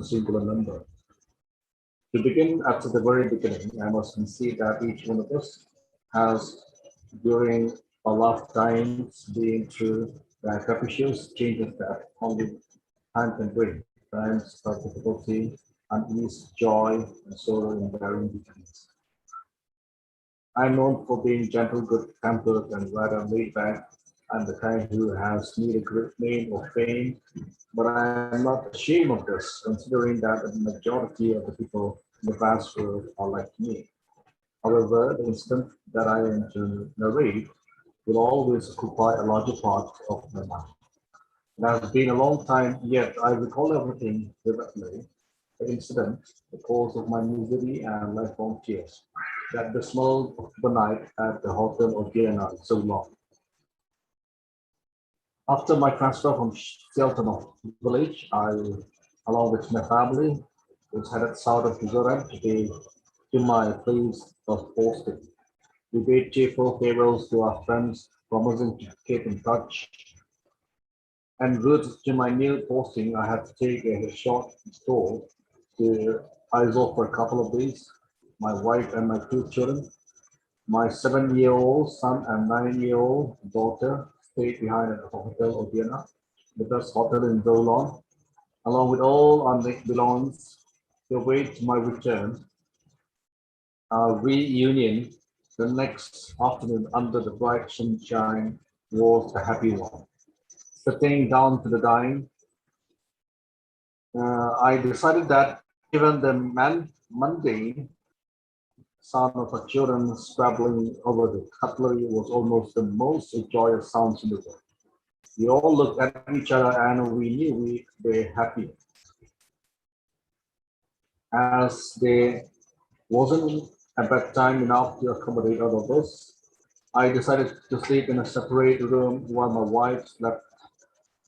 singular number. To begin at the very beginning, I must concede that each one of us has, during our lifetimes, been through the capricious changes that only time can bring, times of difficulty, unease, joy, and sorrow in varying degrees. I'm known for being gentle, good-tempered, and rather laid back. I'm the kind who has neither great name or fame, but I'm not ashamed of this, considering that the majority of the people in the vast world are like me. However, the instant that I am to narrate will always occupy a larger part of my mind. It has been a long time, yet I recall everything vividly. The incident, the cause of my misery and lifelong tears, that dismal October night at the Hotel of Vienna so long. After my transfer from Sialton village, I, along with my family, was headed south of Mizoram to my place of posting. We bade cheerful farewells to our friends, promising to keep in touch. En route to my new posting, I had to take a short stroll to Aizawl for a couple of days. My wife and my two children, my 7-year-old son and 9-year-old daughter, stayed behind at the Hotel Odeana, the best hotel in Dolon, along with all our belongings. To await my return, our reunion the next afternoon under the bright sunshine was a happy one. Sitting down to the dine, I decided that even the mundane sound of our children scrabbling over the cutlery was almost the most joyous sounds in the world. We all looked at each other and we knew we were happy. As there wasn't a bedtime enough to accommodate all of us, I decided to sleep in a separate room while my wife slept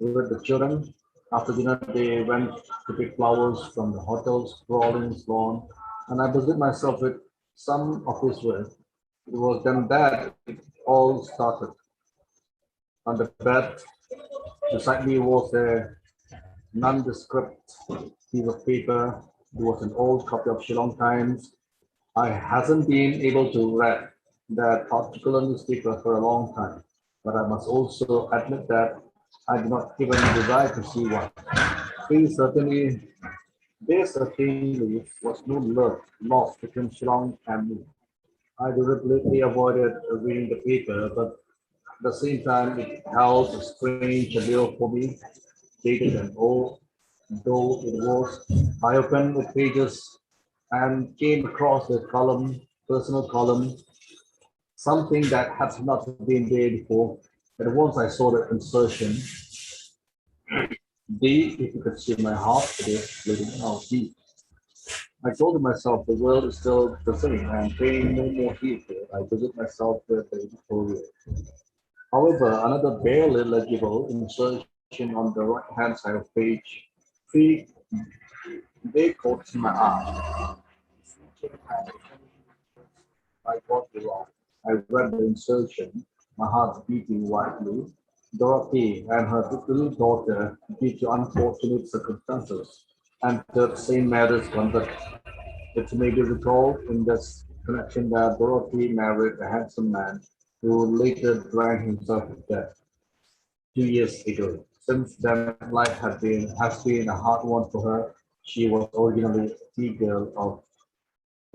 with the children. After dinner, they went to pick flowers from the hotel's sprawling lawn, and I busied myself with some of his work. It was then that it all started. On the bed beside me was a nondescript piece of paper. It was an old copy of Shillong Times. I hasn't been able to read that particular newspaper for a long time, but I must also admit that I do not even desire to see one. There certainly, there certainly was no love lost between Shillong and me. I deliberately avoided reading the paper, but at the same time, it held a strange allure for me, dated and old, though it was. I opened the pages and came across a column, personal column, something that had not been there before. But once I saw the insertion, D, if you could see my heart, it is bleeding out deep. I told myself the world is still the same and paying no more heed to it. I visit myself with the editorial. However, another barely legible insertion on the right-hand side of page 3, they caught my eye. I got it wrong. I read the insertion, my heart beating wildly. Dorothy and her little daughter, due to unfortunate circumstances, entered St. Mary's Convent. It may be recalled in this connection that Dorothy married a handsome man who later drank himself to death 2 years ago. Since then, life has been a hard one for her. She was originally a tea girl of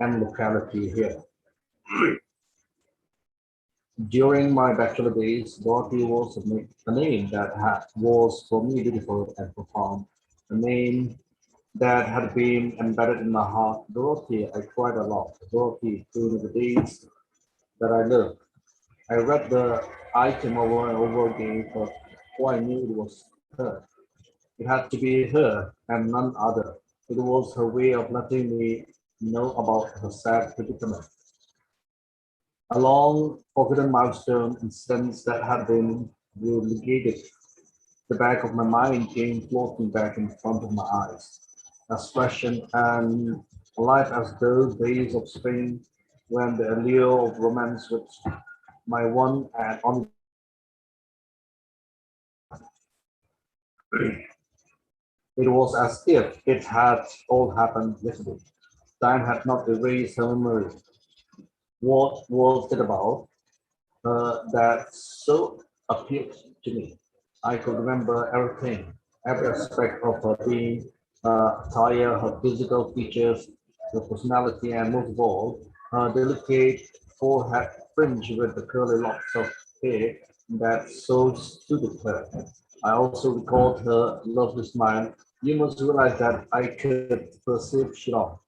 an locality here. During my bachelor days, Dorothy was a name that was for me beautiful and profound. A name that had been embedded in my heart. Dorothy, I cried a lot. Dorothy, through the days that I lived. I read the item over and over again, but before I knew it was her. It had to be her and none other. It was her way of letting me know about her sad predicament. A long forgotten milestone incidents that had been relegated. The back of my mind came floating back in front of my eyes, as fresh and alive as those days of spring when the allure of romance with my one and only It was as if it had all happened yesterday. Time had not erased her memory. What was it about that so appealed to me? I could remember everything, every aspect of her being, attire, her physical features, her personality, and most of all, her delicate forehead fringed with the curly locks of hair that so suited her. I also recalled her lovely smile. You must realize that I could perceive Shillong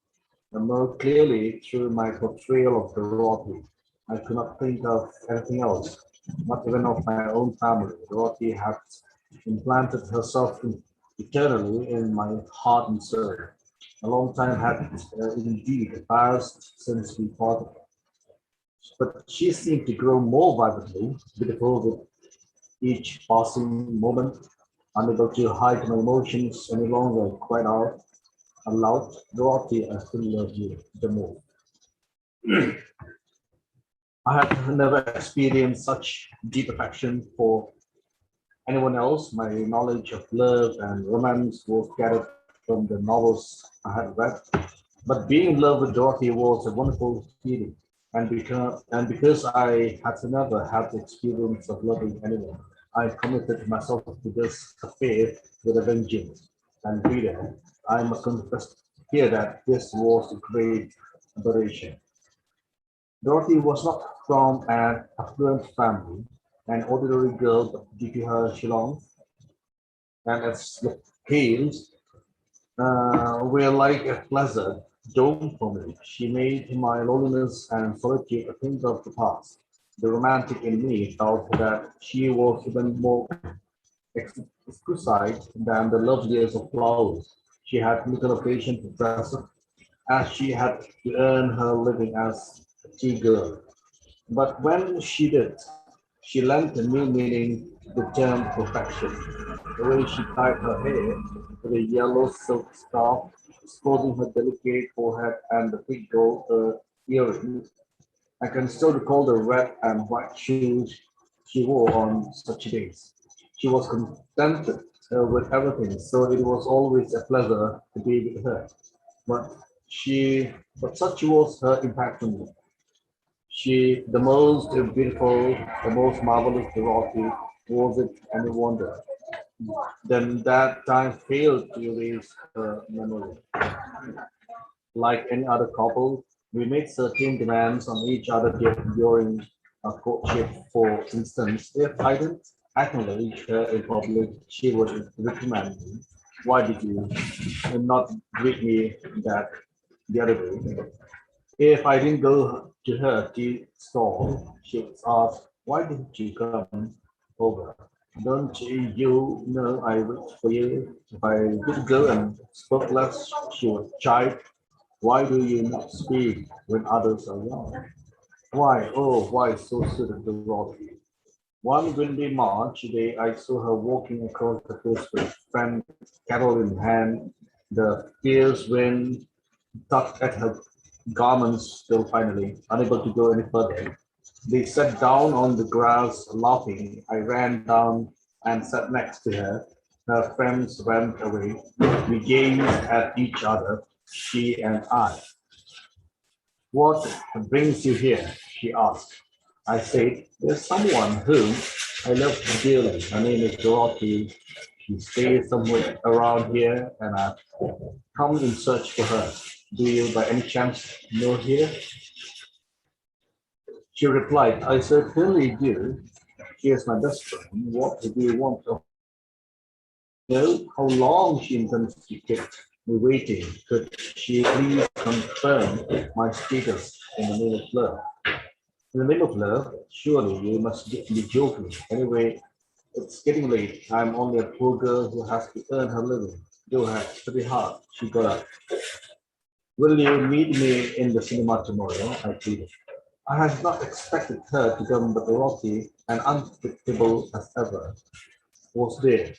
more clearly through my portrayal of the Dorothy. I could not think of anything else, not even of my own family. Dorothy had implanted herself eternally in my heart and soul. A long time had indeed passed since we parted, but she seemed to grow more vividly, beautiful with each passing moment, unable to hide my emotions any longer, I cried out aloud, Dorothy, I still love you the more. I have never experienced such deep affection for anyone else. My knowledge of love and romance was gathered from the novels I had read. But being in love with Dorothy was a wonderful feeling. And because I had never had the experience of loving anyone, I committed myself to this affair with a vengeance. And reader, I must confess here that this was a great aberration. Dorothy was not from an affluent family, an ordinary girl, but due to her Shillong and its hills were like a pleasant dome for me. She made my loneliness and solitude a thing of the past. The romantic in me felt that she was even more exquisite than the loveliest of flowers. She had little occasion to dress up, as she had to earn her living as a tea girl. But when she did, she lent a new meaning to the term perfection. The way she tied her hair with a yellow silk scarf, exposing her delicate forehead and the big gold earrings. I can still recall the red and white shoes she wore on such days. She was contented with everything, so it was always a pleasure to be with her. But she, but such was her impact on me. The most beautiful, the most marvelous devotee, was it any wonder? Then that time failed to erase her memory. Like any other couple, we made certain demands on each other during a courtship. For instance, if I didn't acknowledge her in public, she would reprimand me. Why did you not greet me that the other day? If I didn't go to her tea stall, she would ask, why didn't you come over? Don't you know I wait for you? If I did go and spoke less, she would chide, why do you not speak when others are around? Why, oh, why so sudden the rod? One windy March day, I saw her walking across the fields with friend kettle in hand, the fierce wind tugged at her garments till finally, unable to go any further. They sat down on the grass laughing. I ran down and sat next to her. Her friends went away. We gazed at each other, she and I. What brings you here? She asked. I said, there's someone whom I love dearly. Her name is Dorothy. She stays somewhere around here and I've come in search for her. Do you by any chance know here? She replied, I certainly do. She is my best friend. What do you want of her? Know how long she intends to keep me waiting? Could she please confirm my status in the name of love? In the name of love, surely you must be joking. Anyway, it's getting late. I'm only a poor girl who has to earn her living. Go ahead, pretty hard. She got up. Will you meet me in the cinema tomorrow? I pleaded. I had not expected her to come, but Dorothy, and unpredictable as ever, was there.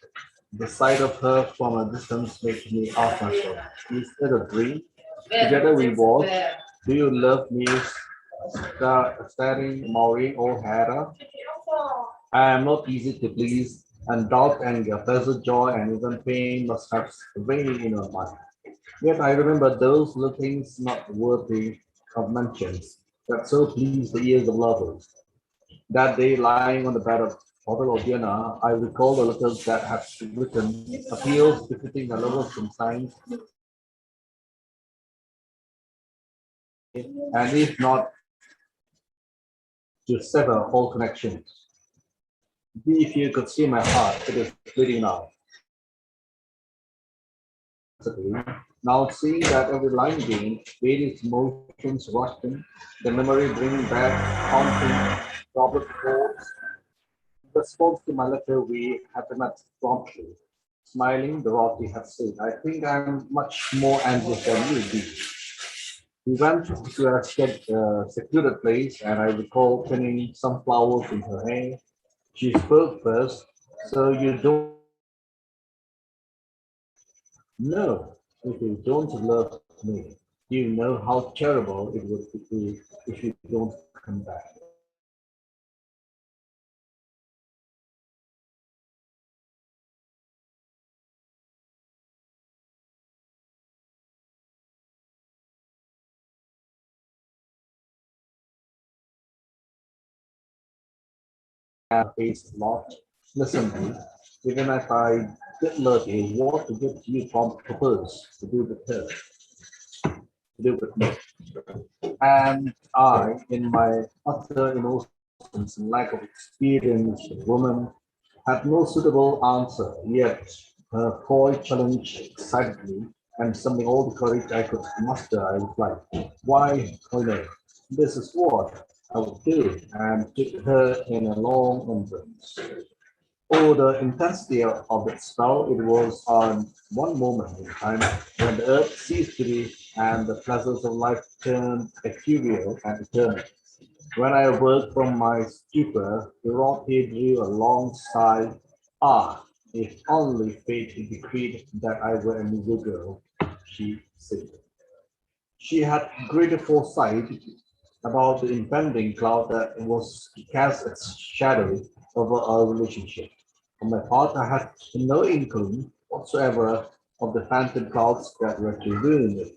The sight of her from a distance made me ask myself, is it a dream? Together we walked. Do you love me? Staring, Maureen O'Hara. I am not easy to please. and doubt, anger, pleasure, joy, and even pain must have reigned in her mind. Yet I remember those little things not worthy of mentions that so pleased the ears of lovers. That day, lying on the bed of Hotel of Vienna, I recall the letters that had written appeals befitting a lover's consigns, and if not, to sever all connections. If you could see my heart, it is bleeding now. Now seeing that every line gained, various emotions rushed in, the memory bringing back haunting, troubled thoughts. In response to my letter, we had met promptly. Smiling, Dorothy had said, I think I'm much more anxious than you be. We went to a secluded place, and I recall pinning some flowers in her hair. She spoke first, so you don't know if you don't love me. You know how terrible it would be if you don't come back. And face locked. Listen, me. Even if I did love you, what would you propose to do with her, to do with me? And I, in my utter innocence and lack of experience, woman, had no suitable answer. Yet her coy challenge excited me, and summoning all the courage I could muster, I replied, why, Colonel, this is what I would do, and took her in a long embrace. Oh, the intensity of that spell, it was on one moment in time when the earth ceased to be and the pleasures of life turned ethereal and eternal. When I awoke from my stupor, Dorothy drew a long sigh. Ah, if only fate had decreed that I were a little girl, she said. She had greater foresight about the impending cloud that was to cast its shadow over our relationship. On my part, I had no inkling whatsoever of the phantom clouds that were to ruin it.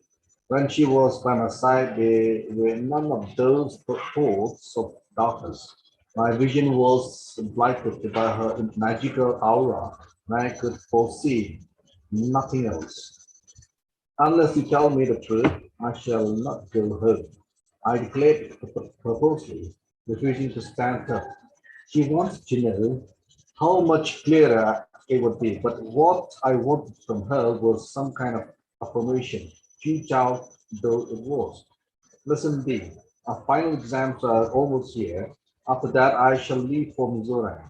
When she was by my side, there were none of those thoughts of darkness. My vision was blighted by her magical aura, and I could foresee nothing else. Unless you tell me the truth, I shall not go home. I declared purposely, refusing to stand up. She wanted to know how much clearer it would be, but what I wanted from her was some kind of affirmation, futile though it was. Listen, B, our final exams are almost here. After that, I shall leave for Missouri.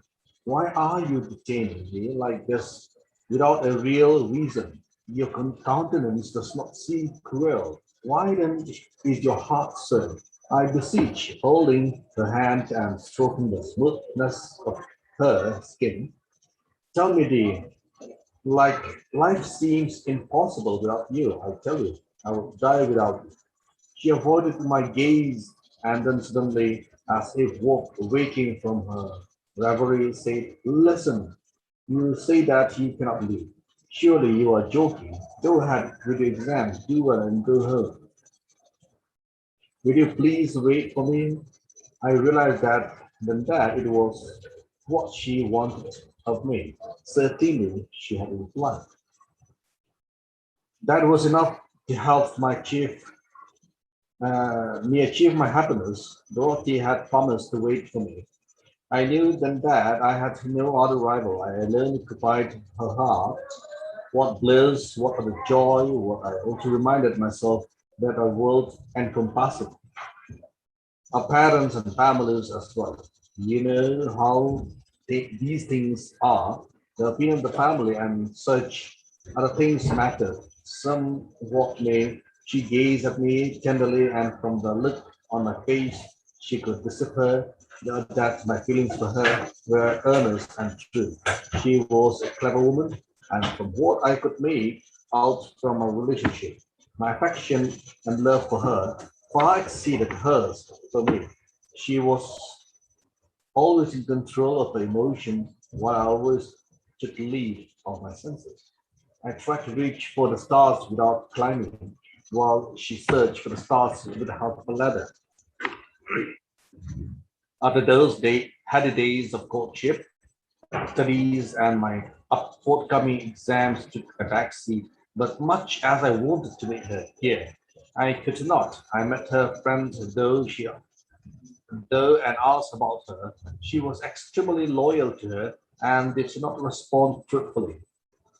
Why are you detaining me like this without a real reason? Your countenance does not seem cruel. Why then is your heart so? I beseech, holding her hand and stroking the smoothness of her skin. Tell me, dear, like life seems impossible without you. I tell you, I would die without you. She avoided my gaze and then suddenly, as if waking from her reverie, said, listen, you say that you cannot leave. Surely you are joking. Go ahead with your exam, do well and go home. Will you please wait for me? I realized that it was what she wanted of me. Certainly, she had replied. That was enough to help me achieve my happiness. Dorothy had promised to wait for me. I knew then that I had no other rival. I alone occupied her heart. What bliss, what other joy, what I also reminded myself that our world encompasses our parents and families as well. You know how these things are. The opinion of the family and such other things matter. Somewhat may she gazed at me tenderly, and from the look on my face, she could decipher that my feelings for her were earnest and true. She was a clever woman, and from what I could make out from our relationship, my affection and love for her far exceeded hers for me. She was always in control of her emotion, while I was took leave of my senses. I tried to reach for the stars without climbing, while she searched for the stars with the help of a ladder. After those happy days of courtship, studies, and my forthcoming exams took a backseat, but much as I wanted to meet her here, I could not. I met her friend, though and asked about her. She was extremely loyal to her and did not respond truthfully.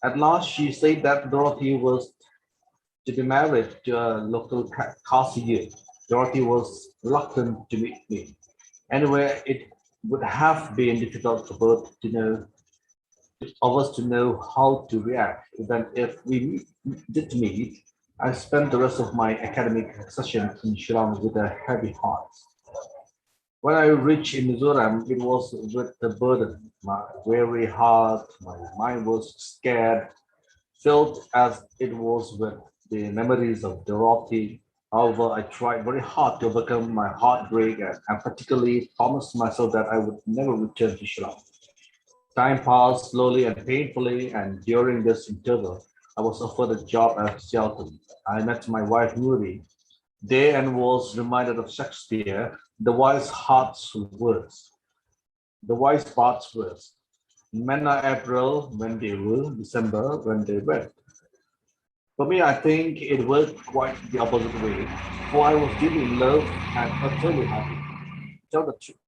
At last, she said that Dorothy was to be married to a local Kasiir. Dorothy was reluctant to meet me. Anyway, it would have been difficult for both to know of us to know how to react. Even if we did meet, I spent the rest of my academic session in Shillong with a heavy heart. When I reached in Mizoram, it was with the burden. My weary heart, my mind was scared, filled as it was with the memories of Dorothy. However, I tried very hard to overcome my heartbreak and particularly promised myself that I would never return to Shillong. Time passed slowly and painfully, and during this interval, I was offered a job at Sialton. I met my wife Nuri there and was reminded of Shakespeare, the wise parts words. Men are April when they rule, December when they wed. For me, I think it worked quite the opposite way, for I was deeply in love and utterly happy. To tell the truth,